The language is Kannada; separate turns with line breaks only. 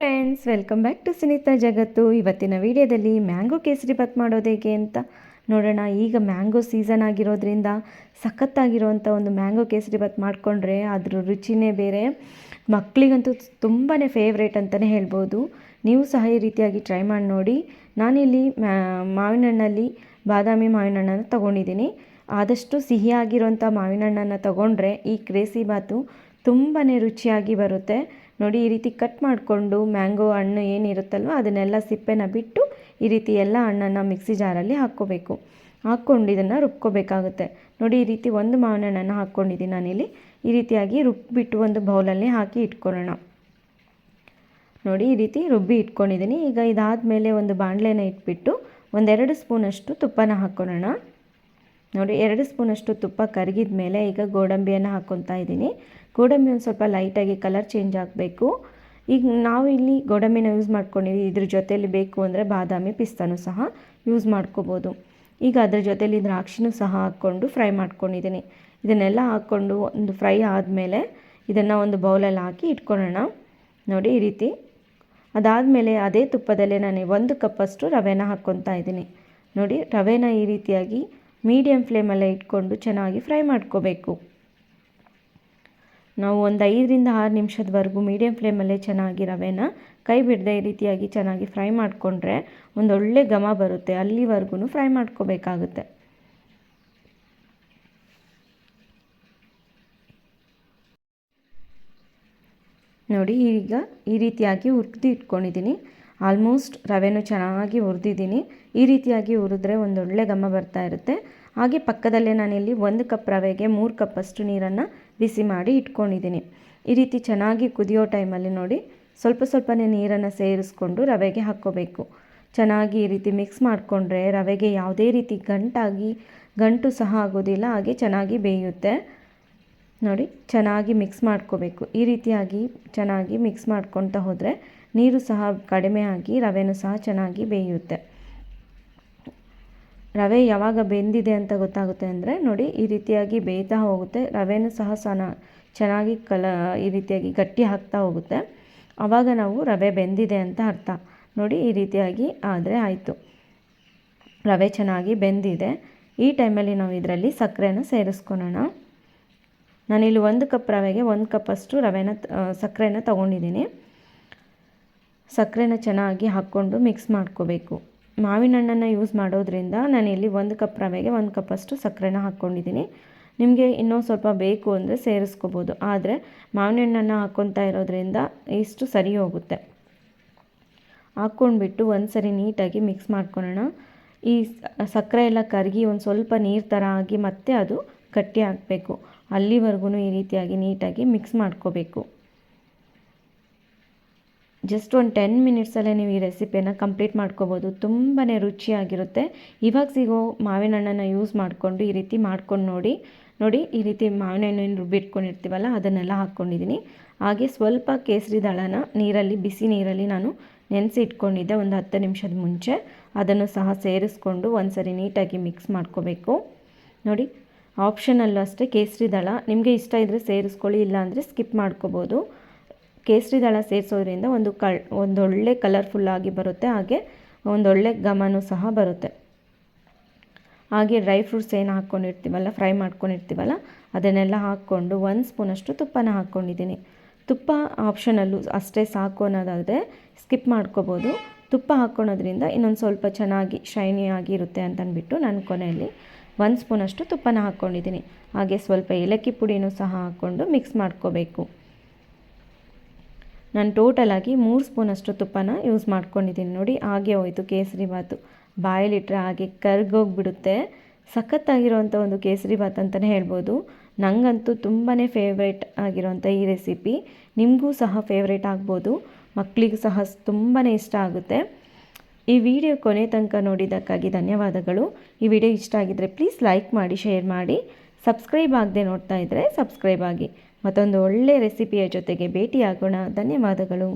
Friends, welcome back to Sunita ಜಗತ್ತು. ಇವತ್ತಿನ ವಿಡಿಯೋದಲ್ಲಿ ಮ್ಯಾಂಗೋ ಕೇಸರಿ ಬಾತ್ ಮಾಡೋದು ಹೇಗೆ ಅಂತ ನೋಡೋಣ. ಈಗ ಮ್ಯಾಂಗೋ ಸೀಸನ್ ಆಗಿರೋದ್ರಿಂದ ಸಖತ್ತಾಗಿರುವಂಥ ಒಂದು ಮ್ಯಾಂಗೋ ಕೇಸರಿ ಬಾತ್ ಮಾಡಿಕೊಂಡ್ರೆ ಅದ್ರ ರುಚಿನೇ ಬೇರೆ. ಮಕ್ಕಳಿಗಂತೂ ತುಂಬಾ ಫೇವ್ರೇಟ್ ಅಂತಲೇ ಹೇಳ್ಬೋದು. ನೀವು ಸಹ ಈ ರೀತಿಯಾಗಿ ಟ್ರೈ ಮಾಡಿ ನೋಡಿ. ನಾನಿಲ್ಲಿ ಮಾವಿನ ಹಣ್ಣಲ್ಲಿ ಬಾದಾಮಿ ಮಾವಿನ ಹಣ್ಣನ್ನು ತೊಗೊಂಡಿದ್ದೀನಿ. ಆದಷ್ಟು ಸಿಹಿಯಾಗಿರುವಂಥ ಮಾವಿನ ಹಣ್ಣನ್ನು ತೊಗೊಂಡ್ರೆ ಈ ಕೇಸರಿ ಬಾತು ತುಂಬಾ ರುಚಿಯಾಗಿ ಬರುತ್ತೆ. ನೋಡಿ, ಈ ರೀತಿ ಕಟ್ ಮಾಡಿಕೊಂಡು ಮ್ಯಾಂಗೋ ಹಣ್ಣು ಏನಿರುತ್ತಲ್ವ ಅದನ್ನೆಲ್ಲ ಸಿಪ್ಪೆನ ಬಿಟ್ಟು ಈ ರೀತಿ ಎಲ್ಲ ಹಣ್ಣನ್ನು ಮಿಕ್ಸಿ ಜಾರಲ್ಲಿ ಹಾಕ್ಕೊಂಡು ಇದನ್ನು ರುಬ್ಕೋಬೇಕಾಗುತ್ತೆ. ನೋಡಿ, ಈ ರೀತಿ ಒಂದು ಮಾವಿನ ಹಣ್ಣನ್ನು ಹಾಕ್ಕೊಂಡಿದ್ದೀನಿ ನಾನಿಲ್ಲಿ. ಈ ರೀತಿಯಾಗಿ ರುಬ್ಬಿಬಿಟ್ಟು ಒಂದು ಬೌಲಲ್ಲಿ ಹಾಕಿ ಇಟ್ಕೊಳ್ಳೋಣ. ನೋಡಿ, ಈ ರೀತಿ ರುಬ್ಬಿ ಇಟ್ಕೊಂಡಿದ್ದೀನಿ. ಈಗ ಇದಾದಮೇಲೆ ಒಂದು ಬಾಣಲೆನ ಇಟ್ಬಿಟ್ಟು 1-2 ಸ್ಪೂನಷ್ಟು ತುಪ್ಪನ ಹಾಕ್ಕೊಳ್ಳೋಣ. ನೋಡಿ, 2 ಸ್ಪೂನಷ್ಟು ತುಪ್ಪ ಕರಗಿದ ಮೇಲೆ ಈಗ ಗೋಡಂಬಿಯನ್ನು ಹಾಕ್ಕೊತಾ ಇದ್ದೀನಿ. ಗೋಡಂಬಿ ಒಂದು ಸ್ವಲ್ಪ ಲೈಟಾಗಿ ಕಲರ್ ಚೇಂಜ್ ಆಗಬೇಕು. ಈಗ ನಾವು ಇಲ್ಲಿ ಗೋಡಂಬಿನ ಯೂಸ್ ಮಾಡ್ಕೊಂಡಿದ್ದೀವಿ. ಇದ್ರ ಜೊತೆಯಲ್ಲಿ ಬೇಕು ಅಂದರೆ ಬಾದಾಮಿ ಪಿಸ್ತಾನೂ ಸಹ ಯೂಸ್ ಮಾಡ್ಕೋಬೋದು. ಈಗ ಅದ್ರ ಜೊತೆಯಲ್ಲಿ ದ್ರಾಕ್ಷಿನೂ ಸಹ ಹಾಕ್ಕೊಂಡು ಫ್ರೈ ಮಾಡ್ಕೊಂಡಿದ್ದೀನಿ. ಇದನ್ನೆಲ್ಲ ಹಾಕ್ಕೊಂಡು ಒಂದು ಫ್ರೈ ಆದಮೇಲೆ ಇದನ್ನು ಒಂದು ಬೌಲಲ್ಲಿ ಹಾಕಿ ಇಟ್ಕೊಳ್ಳೋಣ. ನೋಡಿ, ಈ ರೀತಿ ಅದಾದಮೇಲೆ ಅದೇ ತುಪ್ಪದಲ್ಲೇ ನಾನು 1 ಕಪ್ಪಷ್ಟು ರವೆನ ಹಾಕ್ಕೊತಾ ಇದ್ದೀನಿ. ನೋಡಿ, ರವೆನ ಈ ರೀತಿಯಾಗಿ ಮೀಡಿಯಮ್ ಫ್ಲೇಮಲ್ಲೇ ಇಟ್ಕೊಂಡು ಚೆನ್ನಾಗಿ ಫ್ರೈ ಮಾಡ್ಕೋಬೇಕು. ನಾವು ಒಂದು 5-6 ನಿಮಿಷದವರೆಗೂ ಮೀಡಿಯಮ್ ಫ್ಲೇಮಲ್ಲೇ ಚೆನ್ನಾಗಿ ರವೆನ ಕೈ ಬಿಡದೆ ಈ ರೀತಿಯಾಗಿ ಚೆನ್ನಾಗಿ ಫ್ರೈ ಮಾಡಿಕೊಂಡ್ರೆ ಒಂದೊಳ್ಳೆ ಘಮ ಬರುತ್ತೆ. ಅಲ್ಲಿವರೆಗೂ ಫ್ರೈ ಮಾಡ್ಕೋಬೇಕಾಗುತ್ತೆ. ನೋಡಿ, ಈಗ ಈ ರೀತಿಯಾಗಿ ಹುರಿದು ಇಟ್ಕೊಂಡಿದ್ದೀನಿ. ಆಲ್ಮೋಸ್ಟ್ ರವೆನೂ ಚೆನ್ನಾಗಿ ಹುರಿದಿದ್ದೀನಿ. ಈ ರೀತಿಯಾಗಿ ಹುರಿದ್ರೆ ಒಂದೊಳ್ಳೆ ಘಮ ಬರ್ತಾ ಇರುತ್ತೆ. ಹಾಗೆ ಪಕ್ಕದಲ್ಲೇ ನಾನಿಲ್ಲಿ 1 ಕಪ್ ರವೆಗೆ 3 ಕಪ್ಪಷ್ಟು ನೀರನ್ನು ಬಿಸಿ ಮಾಡಿ ಇಟ್ಕೊಂಡಿದ್ದೀನಿ. ಈ ರೀತಿ ಚೆನ್ನಾಗಿ ಕುದಿಯೋ ಟೈಮಲ್ಲಿ ನೋಡಿ ಸ್ವಲ್ಪನೇ ನೀರನ್ನು ಸೇರಿಸ್ಕೊಂಡು ರವೆಗೆ ಹಾಕ್ಕೋಬೇಕು. ಚೆನ್ನಾಗಿ ಈ ರೀತಿ ಮಿಕ್ಸ್ ಮಾಡಿಕೊಂಡ್ರೆ ರವೆಗೆ ಯಾವುದೇ ರೀತಿ ಗಂಟು ಸಹ ಆಗೋದಿಲ್ಲ. ಹಾಗೆ ಚೆನ್ನಾಗಿ ಬೇಯುತ್ತೆ. ನೋಡಿ, ಚೆನ್ನಾಗಿ ಮಿಕ್ಸ್ ಮಾಡ್ಕೋಬೇಕು. ಈ ರೀತಿಯಾಗಿ ಚೆನ್ನಾಗಿ ಮಿಕ್ಸ್ ಮಾಡ್ಕೊತಾ ಹೋದರೆ ನೀರು ಸಹ ಕಡಿಮೆ ಆಗಿ ರವೆನೂ ಸಹ ಚೆನ್ನಾಗಿ ಬೇಯುತ್ತೆ. ರವೆ ಯಾವಾಗ ಬೆಂದಿದೆ ಅಂತ ಗೊತ್ತಾಗುತ್ತೆ ಅಂದರೆ ನೋಡಿ, ಈ ರೀತಿಯಾಗಿ ಬೇಯ್ತಾ ಹೋಗುತ್ತೆ. ರವೆನೂ ಸಹ ಚೆನ್ನಾಗಿ ಈ ರೀತಿಯಾಗಿ ಗಟ್ಟಿ ಆಗ್ತಾ ಹೋಗುತ್ತೆ. ಆವಾಗ ನಾವು ರವೆ ಬೆಂದಿದೆ ಅಂತ ಅರ್ಥ. ನೋಡಿ, ಈ ರೀತಿಯಾಗಿ ಆದರೆ ಆಯಿತು, ರವೆ ಚೆನ್ನಾಗಿ ಬೆಂದಿದೆ. ಈ ಟೈಮಲ್ಲಿ ನಾವು ಇದರಲ್ಲಿ ಸಕ್ಕರೆನ ಸೇರಿಸ್ಕೊಳ್ಳೋಣ. ನಾನಿಲ್ಲಿ 1 ಕಪ್ ರವೆಗೆ 1 ಕಪ್ಪಷ್ಟು ಸಕ್ಕರೆನ ತೊಗೊಂಡಿದ್ದೀನಿ. ಸಕ್ಕರೆನ ಚೆನ್ನಾಗಿ ಹಾಕ್ಕೊಂಡು ಮಿಕ್ಸ್ ಮಾಡ್ಕೋಬೇಕು. ಮಾವಿನ ಹಣ್ಣನ್ನು ಯೂಸ್ ಮಾಡೋದ್ರಿಂದ ನಾನಿಲ್ಲಿ 1 ಕಪ್ ರವೆಗೆ 1 ಕಪ್ಪಷ್ಟು ಸಕ್ಕರೆನ ಹಾಕ್ಕೊಂಡಿದ್ದೀನಿ. ನಿಮಗೆ ಇನ್ನೂ ಸ್ವಲ್ಪ ಬೇಕು ಅಂದರೆ ಸೇರಿಸ್ಕೋಬೋದು. ಆದರೆ ಮಾವಿನ ಹಣ್ಣನ್ನು ಹಾಕ್ಕೊತಾ ಇರೋದ್ರಿಂದ ಇಷ್ಟು ಸರಿ ಹೋಗುತ್ತೆ. ಹಾಕ್ಕೊಂಡ್ಬಿಟ್ಟು ಒಂದು ಸರಿ ನೀಟಾಗಿ ಮಿಕ್ಸ್ ಮಾಡ್ಕೊಳ್ಳೋಣ. ಈ ಸಕ್ಕರೆ ಎಲ್ಲ ಕರಗಿ ಒಂದು ಸ್ವಲ್ಪ ನೀರು ಥರ ಆಗಿ ಮತ್ತೆ ಅದು ಗಟ್ಟಿ ಆಗಬೇಕು. ಅಲ್ಲಿವರೆಗೂ ಈ ರೀತಿಯಾಗಿ ನೀಟಾಗಿ ಮಿಕ್ಸ್ ಮಾಡ್ಕೋಬೇಕು. ಜಸ್ಟ್ ಒಂದು 10 ಮಿನಿಟ್ಸಲ್ಲೇ ನೀವು ಈ ರೆಸಿಪಿಯನ್ನು ಕಂಪ್ಲೀಟ್ ಮಾಡ್ಕೋಬೋದು. ತುಂಬಾ ರುಚಿಯಾಗಿರುತ್ತೆ. ಇವಾಗ ಸಿಗೋ ಮಾವಿನ ಹಣ್ಣನ್ನು ಯೂಸ್ ಮಾಡಿಕೊಂಡು ಈ ರೀತಿ ಮಾಡ್ಕೊಂಡು ನೋಡಿ, ಈ ರೀತಿ ಮಾವಿನ ಹಣ್ಣನ್ನು ರುಬ್ಬಿಟ್ಕೊಂಡಿರ್ತೀವಲ್ಲ ಅದನ್ನೆಲ್ಲ ಹಾಕ್ಕೊಂಡಿದ್ದೀನಿ. ಹಾಗೆ ಸ್ವಲ್ಪ ಕೇಸರಿ ದಳನ ಬಿಸಿ ನೀರಲ್ಲಿ ನಾನು ನೆನೆಸಿ ಇಟ್ಕೊಂಡಿದ್ದೆ ಒಂದು 10 ನಿಮಿಷದ ಮುಂಚೆ. ಅದನ್ನು ಸಹ ಸೇರಿಸ್ಕೊಂಡು ಒಂದು ಸರಿ ನೀಟಾಗಿ ಮಿಕ್ಸ್ ಮಾಡ್ಕೋಬೇಕು. ನೋಡಿ, ಆಪ್ಷನಲ್ಲೂ ಅಷ್ಟೇ ಕೇಸರಿ ದಳ ನಿಮಗೆ ಇಷ್ಟ ಇದ್ದರೆ ಸೇರಿಸ್ಕೊಳ್ಳಿ, ಇಲ್ಲಾಂದರೆ ಸ್ಕಿಪ್ ಮಾಡ್ಕೋಬೋದು. ಕೇಸರಿ ದಳ ಸೇರಿಸೋದ್ರಿಂದ ಒಂದೊಳ್ಳೆ ಕಲರ್ಫುಲ್ಲಾಗಿ ಬರುತ್ತೆ. ಹಾಗೆ ಒಂದೊಳ್ಳೆ ಘಮನೂ ಸಹ ಬರುತ್ತೆ. ಹಾಗೆ ಡ್ರೈ ಫ್ರೂಟ್ಸ್ ಏನು ಹಾಕ್ಕೊಂಡಿರ್ತೀವಲ್ಲ, ಫ್ರೈ ಮಾಡ್ಕೊಂಡಿರ್ತೀವಲ್ಲ ಅದನ್ನೆಲ್ಲ ಹಾಕ್ಕೊಂಡು 1 ಸ್ಪೂನಷ್ಟು ತುಪ್ಪನ ಹಾಕ್ಕೊಂಡಿದ್ದೀನಿ. ತುಪ್ಪ ಆಪ್ಷನಲ್ಲು ಅಷ್ಟೇ ಸಾಕು ಅನ್ನೋದಾದರೆ ಸ್ಕಿಪ್ ಮಾಡ್ಕೋಬೋದು. ತುಪ್ಪ ಹಾಕ್ಕೊಳೋದ್ರಿಂದ ಇನ್ನೊಂದು ಸ್ವಲ್ಪ ಚೆನ್ನಾಗಿ ಶೈನಿ ಆಗಿರುತ್ತೆ ಅಂತಂದ್ಬಿಟ್ಟು ನಾನು ಕೊನೆಯಲ್ಲಿ 1 ಸ್ಪೂನಷ್ಟು ತುಪ್ಪನ ಹಾಕ್ಕೊಂಡಿದ್ದೀನಿ. ಹಾಗೆ ಸ್ವಲ್ಪ ಏಲಕ್ಕಿ ಪುಡಿನೂ ಸಹ ಹಾಕ್ಕೊಂಡು ಮಿಕ್ಸ್ ಮಾಡ್ಕೋಬೇಕು. ನಾನು ಟೋಟಲಾಗಿ 3 ಸ್ಪೂನಷ್ಟು ತುಪ್ಪನ ಯೂಸ್ ಮಾಡ್ಕೊಂಡಿದ್ದೀನಿ. ನೋಡಿ, ಹಾಗೆ ಹೋಯಿತು ಕೇಸರಿ ಬಾತು. ಬಾಯಲ್ಲಿಟ್ಟರೆ ಹಾಗೆ ಕರ್ಗೋಗಿಬಿಡುತ್ತೆ. ಸಖತ್ತಾಗಿರೋವಂಥ ಒಂದು ಕೇಸರಿ ಬಾತ್ ಅಂತಲೇ ಹೇಳ್ಬೋದು. ನನಗಂತೂ ತುಂಬಾ ಫೇವ್ರೇಟ್ ಆಗಿರೋವಂಥ ಈ ರೆಸಿಪಿ ನಿಮಗೂ ಸಹ ಫೇವ್ರೇಟ್ ಆಗ್ಬೋದು. ಮಕ್ಕಳಿಗೂ ಸಹ ತುಂಬಾ ಇಷ್ಟ ಆಗುತ್ತೆ. ಈ ವಿಡಿಯೋ ಕೊನೆ ತನಕ ನೋಡಿದ್ದಕ್ಕಾಗಿ ಧನ್ಯವಾದಗಳು. ಈ ವಿಡಿಯೋ ಇಷ್ಟ ಆಗಿದ್ದರೆ ಪ್ಲೀಸ್ ಲೈಕ್ ಮಾಡಿ, ಶೇರ್ ಮಾಡಿ. ಸಬ್ಸ್ಕ್ರೈಬ್ ಆಗದೆ ನೋಡ್ತಾ ಇದ್ದರೆ ಸಬ್ಸ್ಕ್ರೈಬ್ ಆಗಿ. ಮತ್ತೊಂದು ಒಳ್ಳೆಯ ರೆಸಿಪಿಯ ಜೊತೆಗೆ ಭೇಟಿಯಾಗೋಣ. ಧನ್ಯವಾದಗಳು.